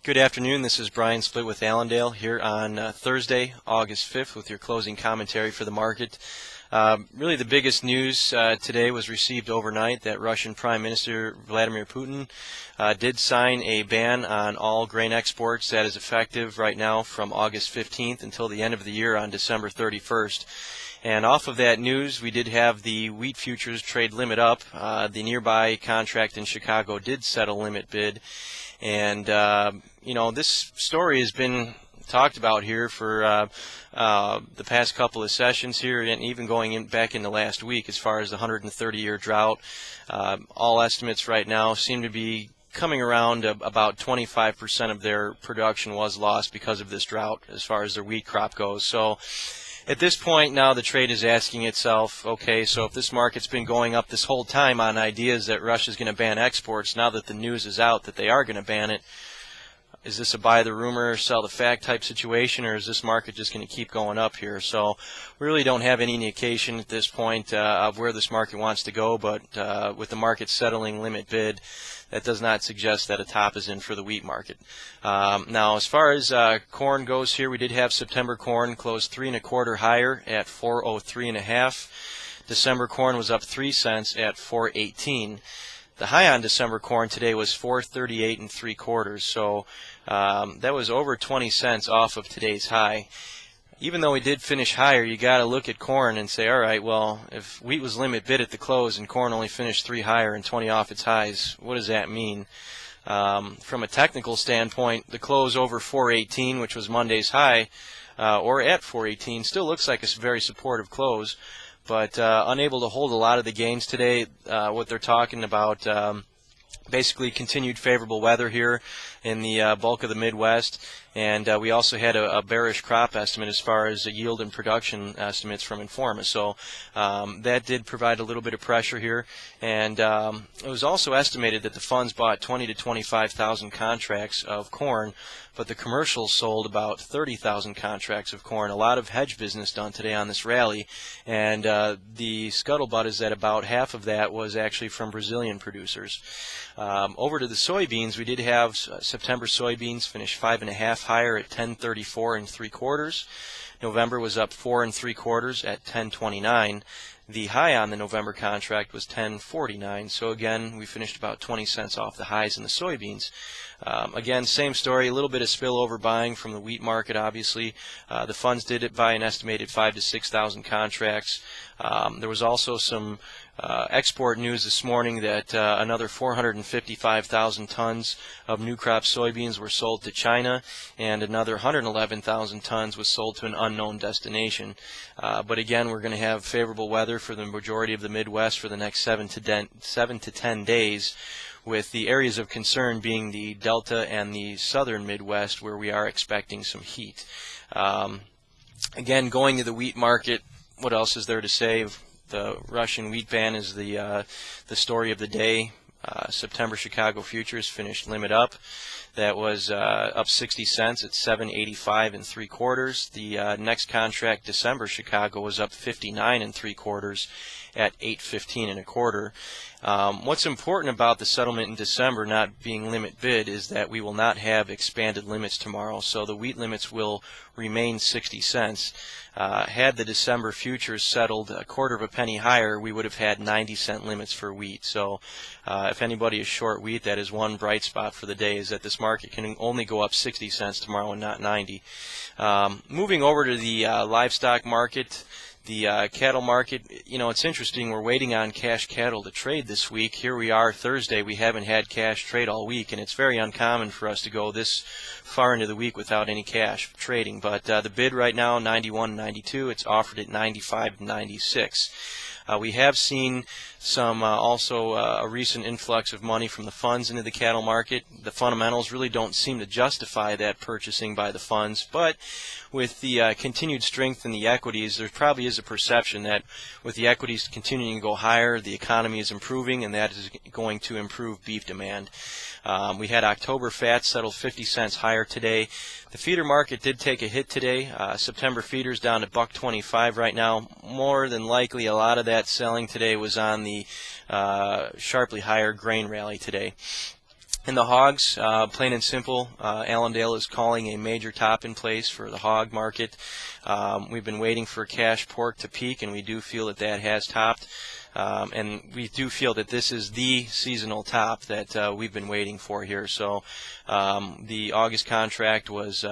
Good afternoon. This is Brian Split with Allendale here on Thursday, August 5th with your closing commentary for the market. Really the biggest news today was received overnight that Russian Prime Minister Vladimir Putin did sign a ban on all grain exports that is effective right now from August 15th until the end of the year on December 31st. And off of that news, we did have the wheat futures trade limit up. The nearby contract in Chicago did set a limit bid. And, this story has been talked about here for the past couple of sessions here and even going back into last week as far as the 130-year drought. All estimates right now seem to be coming around about 25% of their production was lost because of this drought as far as their wheat crop goes. So at this point now the trade is asking itself, okay, so if this market's been going up this whole time on ideas that Russia's going to ban exports, now that the news is out that they are going to ban it, is this a buy the rumor, sell the fact type situation, or is this market just going to keep going up here? So we really don't have any indication at this point of where this market wants to go, but with the market settling limit bid, that does not suggest that a top is in for the wheat market. Now, as far as corn goes here, we did have September corn close 3 1/4 higher at 403 1/2. December corn was up 3 cents at 418. The high on December corn today was 438 3/4, so that was over 20 cents off of today's high. Even though we did finish higher, you got to look at corn and say, all right, well, if wheat was limit bid at the close and corn only finished 3 higher and 20 off its highs, what does that mean? From a technical standpoint, the close over 418, which was Monday's high, or at 418, still looks like a very supportive close, but unable to hold a lot of the gains today. What they're talking about, basically continued favorable weather here in the bulk of the Midwest, and we also had a bearish crop estimate as far as yield and production estimates from Informa. So that did provide a little bit of pressure here, and it was also estimated that the funds bought 20 to 25,000 contracts of corn, but the commercials sold about 30,000 contracts of corn. A lot of hedge business done today on this rally, and the scuttlebutt is that about half of that was actually from Brazilian producers. Over to the soybeans, we did have September soybeans finish 5 1/2 higher at 1034 3/4. November was up 4 3/4 at 1029. The high on the November contract was 1049. So again, we finished about 20 cents off the highs in the soybeans. Again, same story, a little bit of spillover buying from the wheat market, obviously. The funds did buy an estimated 5,000 to 6,000 contracts. There was also some export news this morning that another 455,000 tons of new crop soybeans were sold to China, and another 111,000 tons was sold to an unknown destination. But again, we're going to have favorable weather for the majority of the Midwest for the next 7 to 10 days, with the areas of concern being the Delta and the southern Midwest, where we are expecting some heat. Again, going to the wheat market, what else is there to say? The Russian wheat ban is the story of the day. September Chicago futures finished limit up. That was up 60 cents at 785 3/4. The next contract, December Chicago, was up 59 3/4 at 815 1/4. What's important about the settlement in December not being limit bid is that we will not have expanded limits tomorrow, so the wheat limits will remain 60 cents. Had the December futures settled a quarter of a penny higher, we would have had 90-cent limits for wheat. So if anybody is short wheat, that is one bright spot for the day, is that this market can only go up 60 cents tomorrow and not 90. Moving over to the livestock market, the cattle market, it's interesting. We're waiting on cash cattle to trade this week. Here we are Thursday. We haven't had cash trade all week, and it's very uncommon for us to go this far into the week without any cash trading. But the bid right now, 91.92. It's offered at 95.96. We have seen some also a recent influx of money from the funds into the cattle market. The fundamentals really don't seem to justify that purchasing by the funds, but with the continued strength in the equities, there probably is a perception that with the equities continuing to go higher, the economy is improving, and that is going to improve beef demand. We had October fat settle 50 cents higher today. The feeder market did take a hit today. September feeders down to $1.25 right now. More than likely, a lot of that selling today was on the sharply higher grain rally today. In the hogs, plain and simple, Allendale is calling a major top in place for the hog market. We've been waiting for cash pork to peak, and we do feel that that has topped. And we do feel that this is the seasonal top that we've been waiting for here. So the August contract was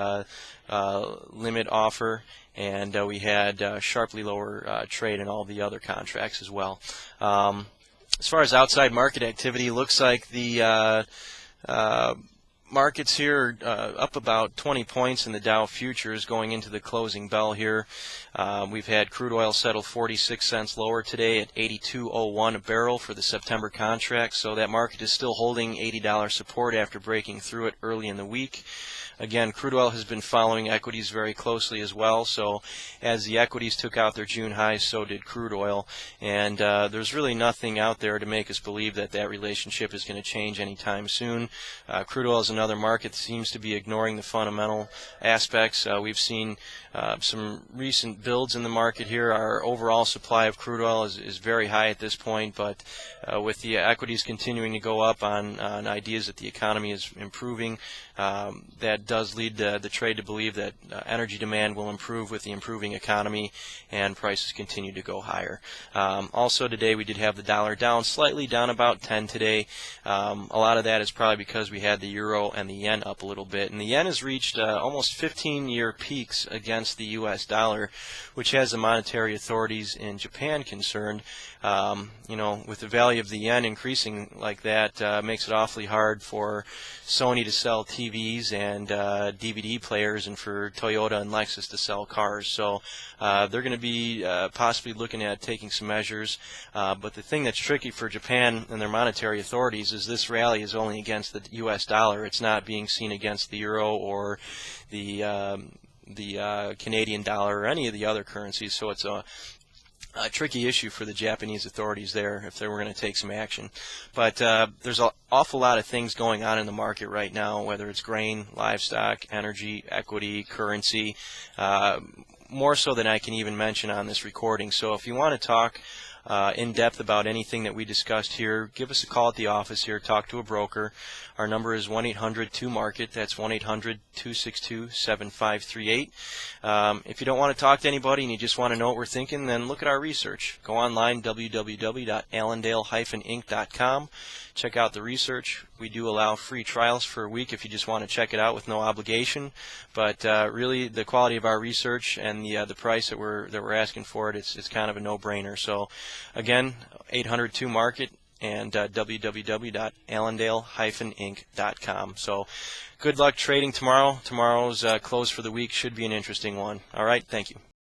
limit offer, and we had sharply lower trade in all the other contracts as well. As far as outside market activity, looks like the markets here up about 20 points in the Dow futures going into the closing bell here. We've had crude oil settle 46 cents lower today at 82.01 a barrel for the September contract, so that market is still holding $80 support after breaking through it early in the week. Again, crude oil has been following equities very closely as well, so as the equities took out their June highs, so did crude oil, and there's really nothing out there to make us believe that that relationship is going to change anytime soon. Crude oil is another market that seems to be ignoring the fundamental aspects. We've seen some recent builds in the market here. Our overall supply of crude oil is very high at this point, but with the equities continuing to go up on ideas that the economy is improving, that does lead the trade to believe that energy demand will improve with the improving economy, and prices continue to go higher. Also today we did have the dollar down slightly, down about 10 today. A lot of that is probably because we had the euro and the yen up a little bit, and the yen has reached almost 15-year peaks against the U.S. dollar, which has the monetary authorities in Japan concerned. With the value of the yen increasing like that, makes it awfully hard for Sony to sell TVs and DVD players, and for Toyota and Lexus to sell cars. So they're going to be possibly looking at taking some measures. But the thing that's tricky for Japan and their monetary authorities is this rally is only against the U.S. dollar. It's not being seen against the euro or the Canadian dollar or any of the other currencies. So it's a tricky issue for the Japanese authorities there if they were going to take some action. But there's an awful lot of things going on in the market right now, whether it's grain, livestock, energy, equity, currency, more so than I can even mention on this recording. So if you want to talk in depth about anything that we discussed here, give us a call at the office here, talk to a broker. Our number is 1-800-2-MARKET. That's 1-800-262-7538. If you don't want to talk to anybody and you just want to know what we're thinking, then look at our research. Go online, www.allendale-inc.com. Check out the research. We do allow free trials for a week if you just want to check it out with no obligation. But really, the quality of our research and the price that we're asking for it, it's kind of a no-brainer. So again, 800-2-MARKET and www.allendale-inc.com. So good luck trading tomorrow. Tomorrow's close for the week should be an interesting one. All right, thank you.